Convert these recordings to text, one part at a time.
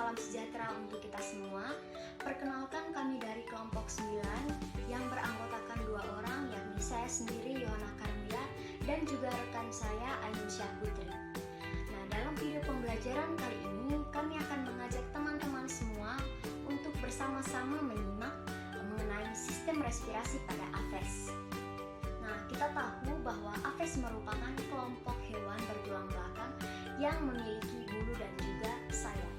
salam sejahtera untuk kita semua. Perkenalkan, kami dari kelompok 9 yang beranggotakan 2 orang, yakni saya sendiri Yohana Karmila dan juga rekan saya Ainun Syahputri. Nah, dalam video pembelajaran kali ini kami akan mengajak teman-teman semua untuk bersama-sama menyimak mengenai sistem respirasi pada aves. Nah, kita tahu bahwa aves merupakan kelompok hewan bertulang belakang yang memiliki bulu dan juga sayap.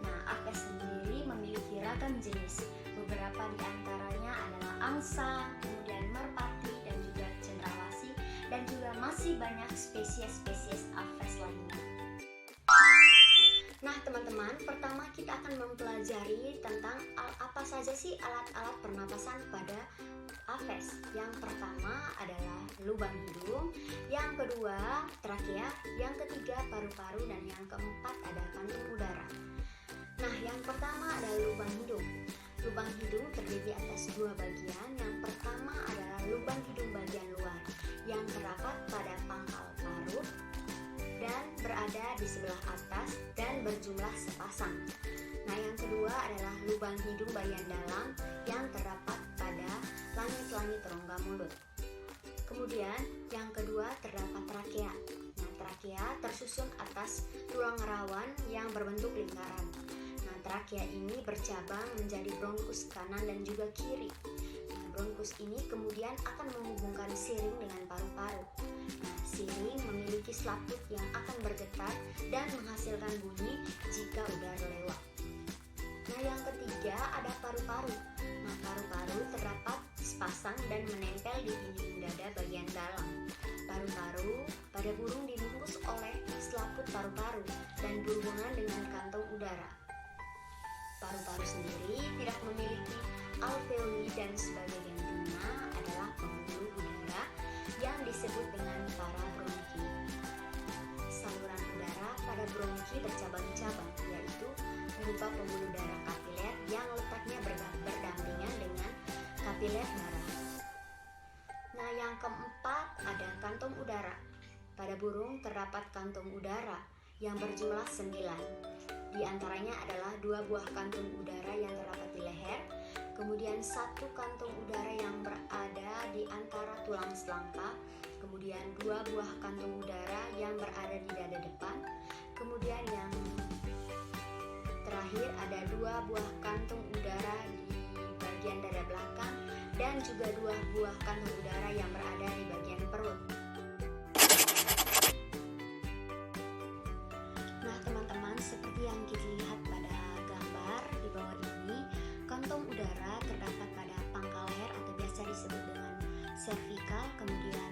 Nah, aves sendiri memiliki ragam jenis. Beberapa di antaranya adalah angsa, kemudian merpati dan juga cendrawasih, dan juga masih banyak spesies-spesies aves lainnya. Nah, teman-teman, pertama kita akan mempelajari tentang apa saja sih alat-alat pernapasan pada aves. Yang pertama adalah lubang hidung, yang kedua trakea, yang ketiga paru-paru, dan yang keempat ada kantung udara. Nah, yang pertama adalah lubang hidung. Lubang hidung terdiri atas 2 bagian. Yang pertama adalah lubang hidung bagian luar yang terdapat pada pangkal parut dan berada di sebelah atas dan berjumlah sepasang. Nah, yang kedua adalah lubang hidung bagian dalam yang terdapat pada langit-langit rongga mulut. Kemudian yang kedua terdapat trakea. Nah, trakea tersusun atas tulang rawan yang berbentuk lingkaran. Nah, trakea ini bercabang menjadi bronkus kanan dan juga kiri. Nah, bronkus ini kemudian akan menghubungkan siring dengan paru-paru. Nah, siring memiliki selaput yang akan bergetar dan menghasilkan bunyi jika udara lewat. Nah, yang ketiga ada paru-paru. Nah, paru-paru terdapat sepasang dan menempel di dinding dada bagian dalam. Paru-paru pada burung dibungkus oleh selaput paru-paru dan berhubungan dengan kantong udara. Paru-paru sendiri tidak memiliki alveoli dan sebagai gantinya adalah pembuluh udara yang disebut dengan parabronki. Saluran udara pada bronki bercabang-cabang, yaitu berupa pembuluh darah kapiler yang letaknya berdampingan dengan kapiler darah. Nah, yang keempat ada kantong udara. Pada burung terdapat kantong udara yang berjumlah 9. Di antaranya adalah 2 buah kantung udara yang terdapat di leher, kemudian 1 kantung udara yang berada di antara tulang selangka, kemudian 2 buah kantung udara yang berada di dada depan, kemudian yang terakhir ada 2 buah kantung udara di bagian dada belakang dan juga 2 buah kantung udara yang berada di bagian perut. Nah, teman-teman, seperti yang kita lihat pada gambar di bawah ini, kantong udara terdapat pada pangkal leher atau biasa disebut dengan cervical, kemudian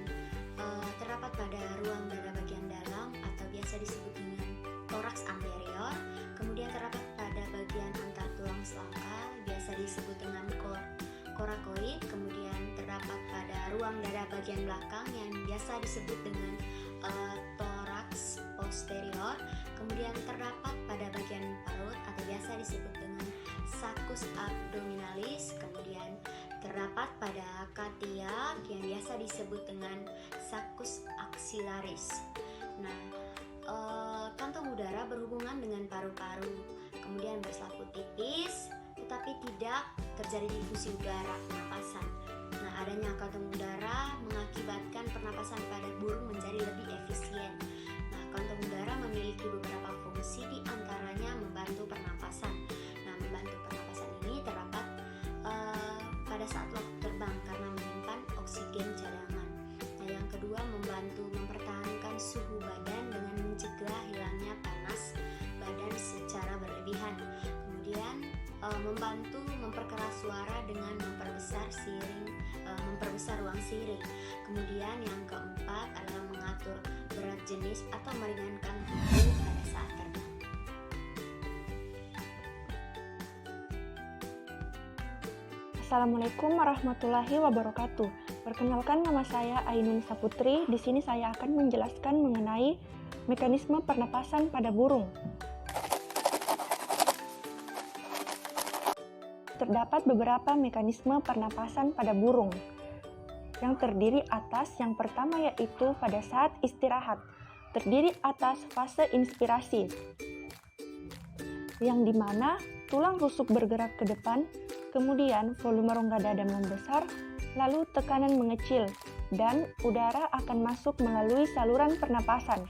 terdapat pada ruang dada bagian dalam atau biasa disebut dengan thorax anterior, kemudian terdapat pada bagian antar tulang selangka biasa disebut dengan coracoid, kemudian terdapat pada ruang dada bagian belakang yang biasa disebut dengan thorax posterior, kemudian terdapat pada bagian parut atau biasa disebut dengan sacus abdominalis, kemudian terdapat pada katiak yang biasa disebut dengan sacus axillaris. Nah, kantong udara berhubungan dengan paru-paru, kemudian berselaput tipis, tetapi tidak terjadi difusi udara pernapasan. Nah, adanya kantong udara mengakibatkan pernapasan pada burung menjadi lebih efisien. Nah, kantong udara memiliki beberapa fungsi, di antaranya membantu pernapasan. Nah, membantu pernapasan ini terdapat pada saat waktu terbang karena menyimpan oksigen cadangan. Nah, yang kedua membantu mempertahankan suhu badan dengan mencegah hilangnya panas badan secara berlebihan. Kemudian membantu memperkeras suara dengan memperbesar ruang siring. Kemudian yang keempat adalah mengatur berat jenis atau meringankan tubuh pada saat terbang. Assalamualaikum warahmatullahi wabarakatuh. Perkenalkan, nama saya Ainun Syahputri. Di sini saya akan menjelaskan mengenai mekanisme pernapasan pada burung. Terdapat beberapa mekanisme pernapasan pada burung yang terdiri atas yang pertama yaitu pada saat istirahat, terdiri atas fase inspirasi. yang dimana tulang rusuk bergerak ke depan, kemudian volume rongga dada membesar, lalu tekanan mengecil, dan udara akan masuk melalui saluran pernapasan.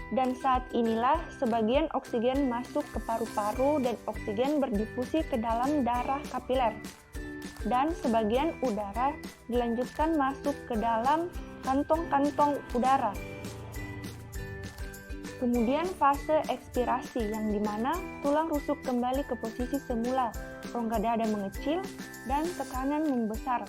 Dan saat inilah sebagian oksigen masuk ke paru-paru dan oksigen berdifusi ke dalam darah kapiler. Dan sebagian udara dilanjutkan masuk ke dalam kantong-kantong udara. Kemudian fase ekspirasi yang dimana tulang rusuk kembali ke posisi semula, rongga dada mengecil dan tekanan membesar.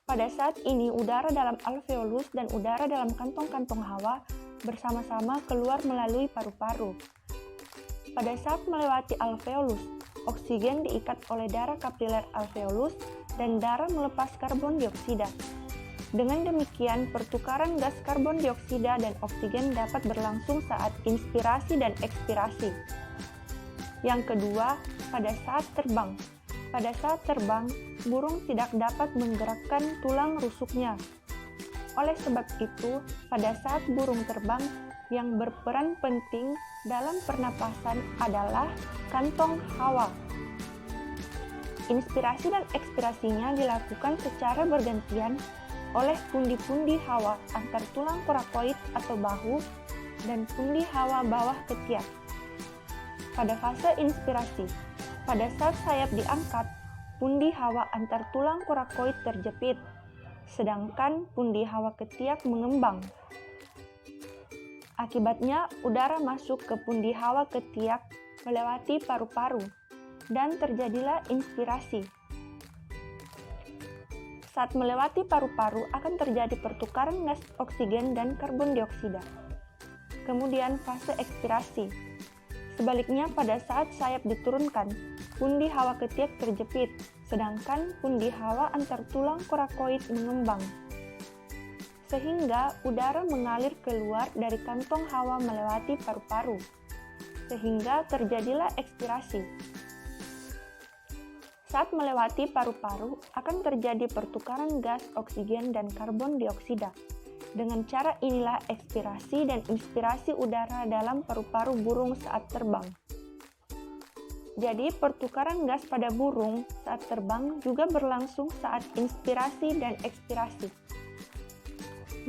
Pada saat ini udara dalam alveolus dan udara dalam kantong-kantong hawa bersama-sama keluar melalui paru-paru. Pada saat melewati alveolus, oksigen diikat oleh darah kapiler alveolus dan darah melepas karbon dioksida. Dengan demikian, pertukaran gas karbon dioksida dan oksigen dapat berlangsung saat inspirasi dan ekspirasi. Yang kedua, pada saat terbang. Pada saat terbang, burung tidak dapat menggerakkan tulang rusuknya. Oleh sebab itu, pada saat burung terbang, yang berperan penting dalam pernapasan adalah kantong hawa. Inspirasi dan ekspirasinya dilakukan secara bergantian oleh pundi-pundi hawa antar tulang korakoid atau bahu dan pundi hawa bawah ketiak. Pada fase inspirasi, pada saat sayap diangkat, pundi hawa antar tulang korakoid terjepit, sedangkan pundi hawa ketiak mengembang. Akibatnya, udara masuk ke pundi hawa ketiak melewati paru-paru, dan terjadilah inspirasi. Saat melewati paru-paru akan terjadi pertukaran gas oksigen dan karbon dioksida. Kemudian fase ekspirasi. Sebaliknya pada saat sayap diturunkan, pundi hawa ketiak terjepit, sedangkan pundi hawa antar tulang korakoid mengembang. Sehingga udara mengalir keluar dari kantong hawa melewati paru-paru. Sehingga terjadilah ekspirasi. Saat melewati paru-paru akan terjadi pertukaran gas oksigen dan karbon dioksida. Dengan cara inilah ekspirasi dan inspirasi udara dalam paru-paru burung saat terbang. Jadi pertukaran gas pada burung saat terbang juga berlangsung saat inspirasi dan ekspirasi.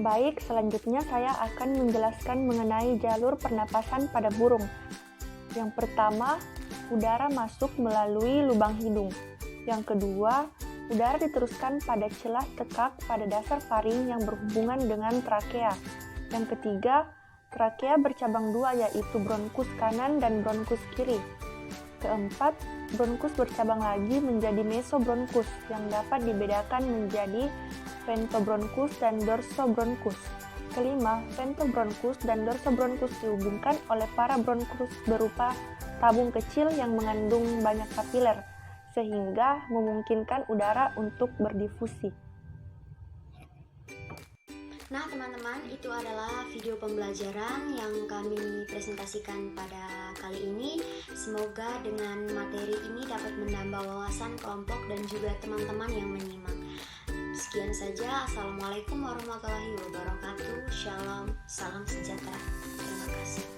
Baik, selanjutnya saya akan menjelaskan mengenai jalur pernapasan pada burung. Yang pertama, udara masuk melalui lubang hidung. Yang kedua, udara diteruskan pada celah tekak pada dasar faring yang berhubungan dengan trakea. Yang ketiga, trakea bercabang dua yaitu bronkus kanan dan bronkus kiri. Keempat, bronkus bercabang lagi menjadi mesobronkus yang dapat dibedakan menjadi ventobronkus dan dorsobronkus. Kelima, ventobronkus dan dorsobronkus dihubungkan oleh parabronkus berupa tabung kecil yang mengandung banyak kapiler, sehingga memungkinkan udara untuk berdifusi. Nah teman-teman, itu adalah video pembelajaran yang kami presentasikan pada kali ini. Semoga dengan materi ini dapat menambah wawasan kelompok dan juga teman-teman yang menyimak. Sekian saja, Assalamualaikum warahmatullahi wabarakatuh. Shalom, salam sejahtera. Terima kasih.